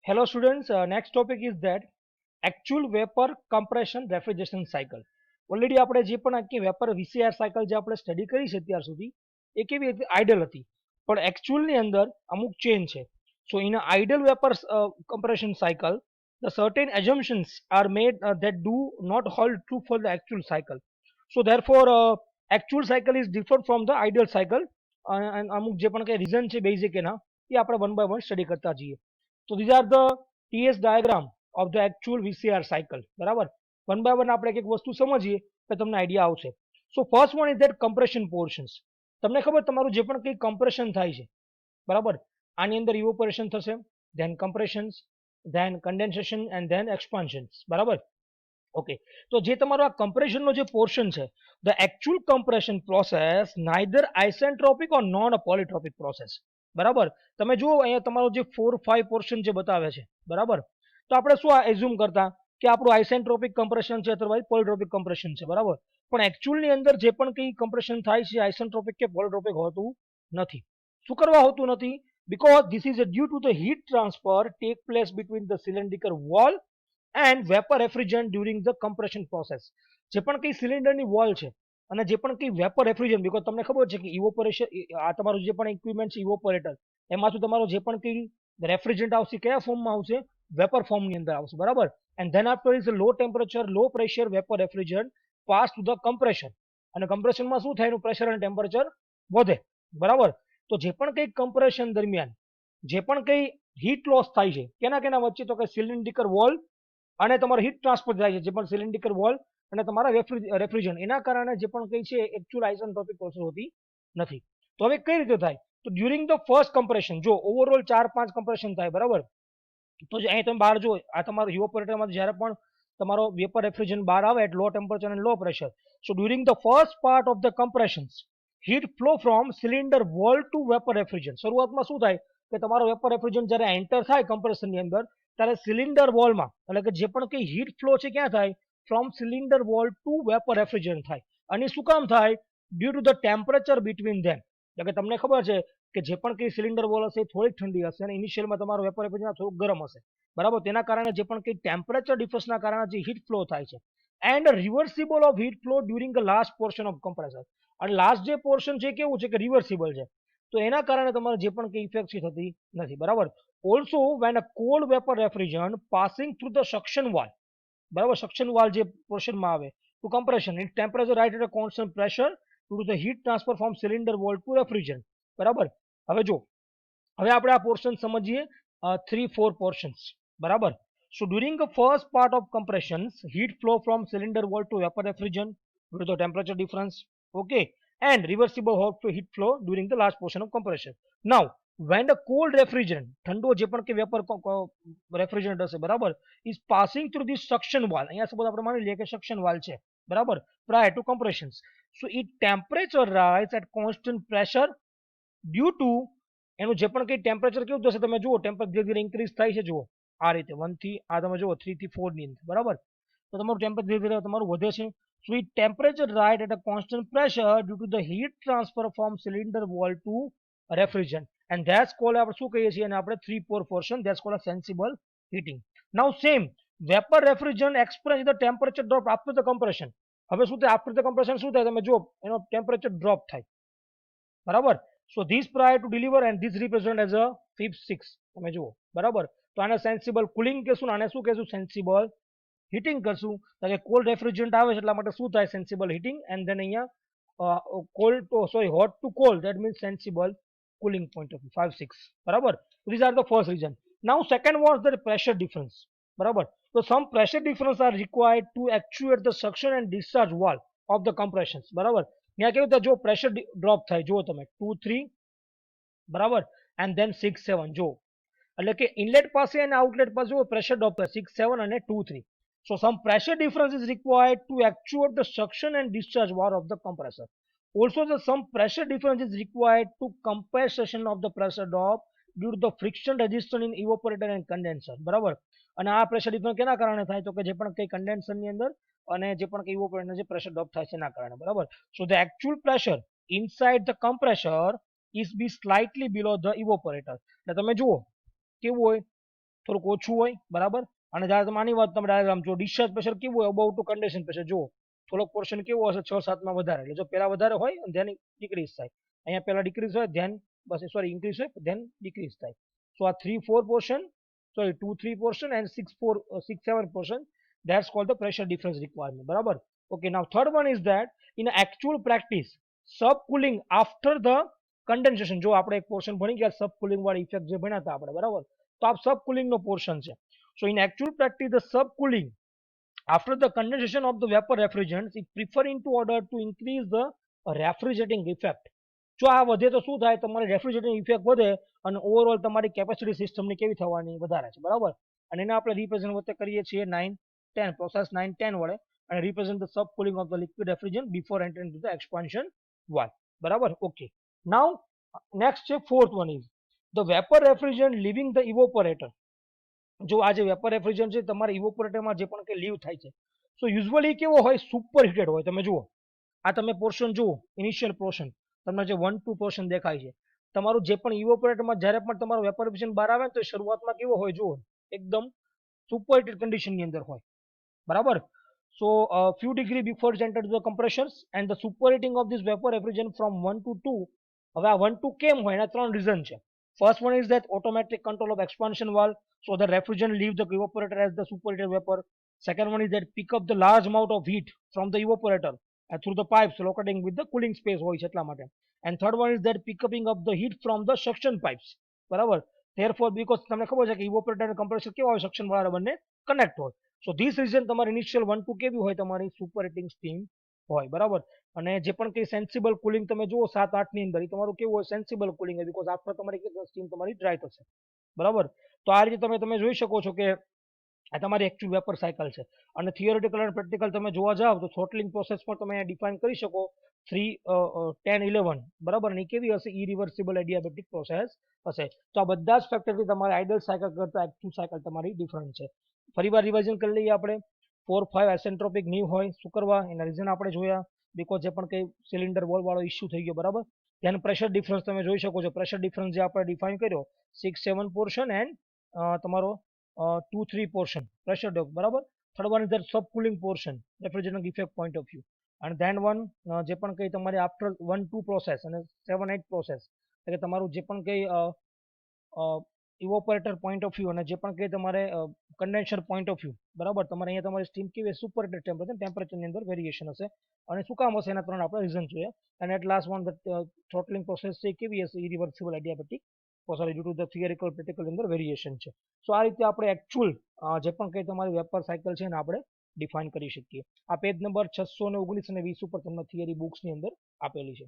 Hello students, next topic is that actual vapor compression refrigeration cycle. Already આપણે જે પણ આખી વેપર વીસીઆર સાયકલ જે આપણે સ્ટડી કરી છે ત્યાર સુધી એ કેવી હતી આઇડલ હતી પણ એકચ્યુઅલની અંદર અમુક ચેન્જ છે. So in ideal vapour compression cycle the certain assumptions are made that do not hold true for the actual cycle. So therefore actual cycle is different from the ideal cycle and અમુક જે પણ કઈ reason છે basic એના એ આપણે one by one study કરતા જઈએ. So these are the TS diagram of the actual VCR cycle. બરાબર વન બાય વન આપણે એક વસ્તુ સમજીએ તો તમને આઈડિયા આવશે. So first one is that compression portions. તમને ખબર તમારું જે પણ કંઈ કમ્પ્રેશન થાય છે બરાબર આની અંદર ઇવોપરેશન થશે, then compressions, then condensation and then expansions. બરાબર ઓકે. તો જે તમારો આ કમ્પ્રેશનનો જે પોર્શન છે the actual compression process neither isentropic or non polytropic process. બરાબર તમે જુઓ અહીંયા તમારો જે 4-5 પોર્શન જે બતાવે છે બરાબર તો આપણે શું એઝ્યુમ કરતા કે આપણું આઇસેન્ટ્રોપિક કમ્પ્રેશન છે અથવા પોલિટ્રોપિક કમ્પ્રેશન છે બરાબર પણ એકચ્યુઅલની અંદર જે પણ કંઈ કમ્પ્રેશન થાય છે આઇસેન્ટ્રોપિક કે પોલિટ્રોપિક હોતું નથી. શું કરવા હોતું નથી? because this is due to the heat transfer take place between the cylindrical wall and vapor refrigerant during the compression process. જે પણ કંઈ સિલિન્ડરની વોલ છે અને જે પણ કંઈ વેપર રેફ્રિજરન્ટ બીકોઝ તમને ખબર છે કે ઇવોપરેશન આ તમારું જે પણ ઇક્વિપમેન્ટ છે ઇવોપરેટર એમાંથી તમારો જે પણ કંઈ રેફ્રિજરન્ટ આવશે કયા ફોર્મમાં આવશે વેપર ફોર્મની અંદર આવશે બરાબર and then after is law temperature low pressure vapour refrigerant pass to the compression અને કમ્પ્રેશનમાં શું થાય એનું પ્રેશર અને ટેમ્પરેચર વધે બરાબર. તો જે પણ કંઈ કમ્પ્રેશન દરમિયાન જે પણ કંઈ હીટ લોસ થાય છે કેના કેના વચ્ચે તો કે સિલિન્ડ્રિકલ વોલ અને તમારો હીટ ટ્રાન્સફર થાય છે જે પણ સિલિન્ડ્રિકલ વોલ અને તમારા રેફ્રિજરન્ટ એના કારણે જે પણ કંઈ છે એકચ્યુઅલ આઇસેન્ટ્રોપિક પ્રોસેસ હોતી નથી. તો હવે કઈ રીતે થાય તો ડ્યુરિંગ ધ ફર્સ્ટ કમ્પ્રેશન જો ઓવરઓલ 4-5 કમ્પ્રેશન થાય બરાબર તો અહીં તમે બહાર જો આ તમારું ઇવોપરેટરમાં જ્યારે પણ તમારો વેપર રેફ્રિજરન્ટ બહાર આવે at low temperature and low pressure so during the first part of the compressions heat flow from cylinder wall to vapour refrigerant. શરૂઆતમાં શું થાય કે તમારો વેપર રેફ્રિજરન્ટ જ્યારે એન્ટર થાય કમ્પ્રેશનની અંદર ત્યારે સિલિન્ડર વોલમાં એટલે કે જે પણ કંઈ હીટ ફ્લો છે ક્યાં થાય from cylinder wall to vapour refrigerant થાય. અને શું કામ થાય due to the temperature between them એટલે કે તમને ખબર છે કે જે પણ કંઈ સિલિન્ડર વોલ હશે થોડીક ઠંડી હશે અને ઇનિશિયલમાં તમારો વેપર રેફ્રિજરન્ટ થોડુંક ગરમ હશે બરાબર તેના કારણે જે પણ કંઈ ટેમ્પરેચર ડિફરન્સના કારણે જે હીટ ફ્લો થાય છે and reversible of heat flow during the last portion of compressor અને લાસ્ટ જે પોર્શન છે કેવું છે કે રિવર્સિબલ છે તો એના કારણે તમારે જે પણ કંઈ ઇફેક્ટ છે થતી નથી બરાબર. Also when a cold vapour refrigerant passing through the suction valve બરાબર સક્શન વાલ જે પોર્શનમાં આવે to compression it temperature right at a constant pressure to the heat transfer from cylinder wall to refrigerant બરાબર. હવે જો હવે આપણે આ પોર્શન સમજીએ 3-4 પોર્શન્સ બરાબર. So during the first part of compressions heat flow from cylinder wall to vapour refrigerant due to the temperature difference okay and reversible hot heat flow during the last portion of compression. Now when the cold refrigerant ઠંડો જે પણ કે vapour refrigerant હશે બરાબર is passing through this suction wall અહીંયા suppose આપણે માની લઈએ કે સક્શન વાલ છે બરાબર prior to compressions so it temperature rise at constant pressure due to એનું જે પણ કંઈ ટેમ્પરેચર કેવું થશે તમે જુઓ ટેમ્પરેચર ધીરે ધીરે ઇન્ક્રીઝ થાય છે જુઓ આ રીતે 1 થી આ તમે જુઓ 3 થી 4 ની અંદર બરાબર તો તમારું ટેમ્પરેચર ધીરે ધીરે તમારું વધે છે. So it temperature rise at a constant pressure due to the heat transfer from cylinder wall to refrigerant and that's called આપણે શું કહીએ છીએ અને આપણે 3-4 portion that's called a sensible heating. Now same vapor refrigerant experience the temperature drop after the compression. હવે શું થાય after the compression શું થાય તમે જુઓ એનો ટેમ્પરેચર ડ્રોપ થાય બરાબર. So this prior to deliver and this represent as a fifth 6 તમે જુઓ બરાબર તો આને સેન્સિબલ કુલિંગ કહેશું આને શું કહેશું સેન્સિબલ હીટિંગ કરશું કારણ કે કોલ્ડ રેફ્રિજરન્ટ આવે છે એટલા માટે શું થાય સેન્સિબલ હીટિંગ એન્ડ ધેન અહીંયા cold to sorry hot to cold that means sensible cooling point of view 5-6 બરાબર. these are the first reason. Now second was the pressure difference બરાબર so some pressure difference are required to actuate the suction and discharge valve of the compressions બરાબર. ત્યાં કેવું થાય જો pressure drop થાય જુઓ તમે 2-3 બરાબર એન્ડ ધેન 6-7 જો એટલે કે ઇનલેટ પાસે અને આઉટલેટ પાસે જો પ્રેશર ડ્રોપ થાય 6-7 અને 2-3. So some pressure difference is required to actuate the suction and discharge valve of the compressor. Also some pressure difference is required to compensation of the pressure drop due to the friction resistance in evaporator and condenser બરાબર અને આ pressure difference કેના કારણે થાય તો કે જે પણ કંઈ કન્ડેન્સરની અંદર અને જે પણ કંઈ ઇવોપરેટર જે પ્રેશર ડ્રોપ થાય છે એના કારણે બરાબર. So the actual pressure inside the compressor is be slightly below the evaporator એટલે તમે જુઓ કેવું હોય થોડુંક ઓછું હોય બરાબર. અને જ્યારે તમે આની વાત તમે ડાયાગ્રામ જો ડિસ્ચાર્જ પ્રેશર કેવું હોય અબાઉટ ટુ કન્ડેન્સેશન પ્રેશર જો થોડોક પોર્શન કેવો હશે 6-7 માં વધારે એટલે જો પહેલા વધારે હોય અને ધ્યાન ડિક્રીઝ થાય. અહીંયા પહેલા ડિક્રીઝ હોય ધ્યાન બસ સોરી ઇન્ક્રીઝ હોય ધ્યાન ડિક્રીઝ થાય. સો આ 3-4 portion sorry 2-3 portion and 6-7 portion, that's called the pressure difference requirement બરાબર. Okay, now third one is that in actual practice subcooling after the condensation જો આપણે એક પોર્શન ભણી ગયા subcooling વાળી ઇફેક્ટ જે ભણ્યા હતા આપણે બરાબર, તો આ subcooling નો પોર્શન છે. So in actual practice the subcooling after the condensation of the vapor refrigerants is preferred in order to increase the refrigerating effect. જો આ વધે તો શું થાય તમારી રેફ્રિજરેટિંગ ઇફેક્ટ વધે અને ઓવરઓલ તમારી કેપેસિટી સિસ્ટમની કેવી થવાની વધારે છે બરાબર. અને એને આપણે રિપ્રેઝન્ટ વચ્ચે કરીએ છીએ 9-10 પ્રોસેસ 9-10 વડે અને represent the sub cooling of the liquid refrigerant before entering to the expansion valve બરાબર. ઓકે, નાઉ નેક્સ્ટ છે fourth one is the vapour refrigerant leaving the evaporator. જો આ જે વેપર રેફ્રિજરન્ટ છે તમારે ઇવોપોરેટરમાં જે પણ કંઈ લીવ થાય છે સો યુઝ્યુઅલી કેવો હોય સુપર હીટેડ હોય. તમે જુઓ આ તમે પોર્શન જુઓ ઇનિશિયલ પોર્શન તમને જે 1-2 પોર્શન દેખાય છે તમારું જે પણ ઇવોપોરેટરમાં જ્યારે પણ તમારું વેપર રેફ્રિજરન્ટ બહાર આવે તો શરૂઆતમાં કેવો હોય જુઓ એકદમ સુપર હીટેડ કન્ડિશનની અંદર હોય બરાબર. સો few degree before it entered the compressors and the superheating of this vapor refrigerant from 1 to 2. હવે આ 1-2 કેમ હોય એના ત્રણ રીઝન છે. First one is that automatic control of expansion valve, so the refrigerant leaves the evaporator as the superheated vapor. Second one is that pick up the large amount of heat from the evaporator through the pipes locating with the cooling space હોય છે એટલા માટે. And third one is that picking up the heat from the suction pipes બરાબર. therefore because તમને ખબર છે કે evaporator અને compressor કેવા હોય સક્શન વાળા બંને કનેક્ટ હોય. સો ધીસ રીઝન તમારી ઇનિશિયલ 1-2 કેવી હોય તમારી સુપર હીટિંગ સ્ટીમ હોય બરાબર. અને જે પણ કંઈ સેન્સિબલ કુલિંગ તમે જુઓ 7-8 ની અંદર એ તમારું કેવું હોય સેન્સિબલ કુલિંગ હોય બીકોઝ આફ્ટર તમારી સ્ટીમ તમારી ડ્રાય થશે બરાબર. તો આ રીતે તમે જોઈ શકો છો કે આ તમારી એકચ્યુઅલ વેપર સાયકલ છે. અને થિયોરિટિકલ અને પ્રેક્ટિકલ તમે જોવા જાવ તો થ્રોટલિંગ પ્રોસેસ પણ તમે ડિફાઇન કરી શકો 3-10-11 બરાબર. અને કેવી હશે ઇરિવર્સિબલ એડિયાબેટિક પ્રોસેસ હશે. તો આ બધા જ ફેક્ટરથી તમારી આઇડલ સાયકલ કરતા એકચ્યુઅલ સાયકલ તમારી ડિફરન્ટ છે. ફરીવાર રિવાઇઝન કરી લઈએ આપણે 4-5 એસેન્ટ્રોપિક નીવ હોય શું કરવા એના રીઝન આપણે જોયા બીકોઝ જે પણ કંઈ સિલિન્ડર વોલ વાળો ઇસ્યુ થઈ ગયો બરાબર. ધ્યાન પ્રેશર ડિફરન્સ તમે જોઈ શકો છો પ્રેશર ડિફરન્સ જે આપણે ડિફાઇન કર્યો 6-7 પોર્શન એન્ડ તમારો 2-3 પોર્શન પ્રેશર ડ્રોપ બરાબર. Third one is that sub cooling portion refrigerant effect point of view. અને ધેન વન જે પણ કંઈ તમારી આફ્ટર 1-2 પ્રોસેસ અને 7-8 પ્રોસેસ એટલે કે તમારું જે પણ કંઈ ઇવોપરેટર પોઈન્ટ ઓફ વ્યૂ અને જે પણ કંઈ તમારે કન્ડેન્સર પોઈન્ટ ઓફ વ્યૂ બરાબર. તમારે અહીંયા તમારી સ્ટીમ કેવી સુપર હીટેડ ટેમ્પરેચરની અંદર વેરિએશન હશે અને શું કામ હશે એના ત્રણ આપણે રીઝન જોઈએ. અને at last one throttling process છે કેવી હશે irreversible adiabatic sorry due to the theoretical practical અંદર વેરિએશન છે. સો આ રીતે આપણે એકચ્યુઅલ જે પણ કંઈ તમારી વેપર સાયકલ છે એને આપણે ડિફાઇન કરી શકીએ. આ પેજ નંબર 619 અને 20 ઉપર તમને થિયરી બુક્સની અંદર આપેલી છે.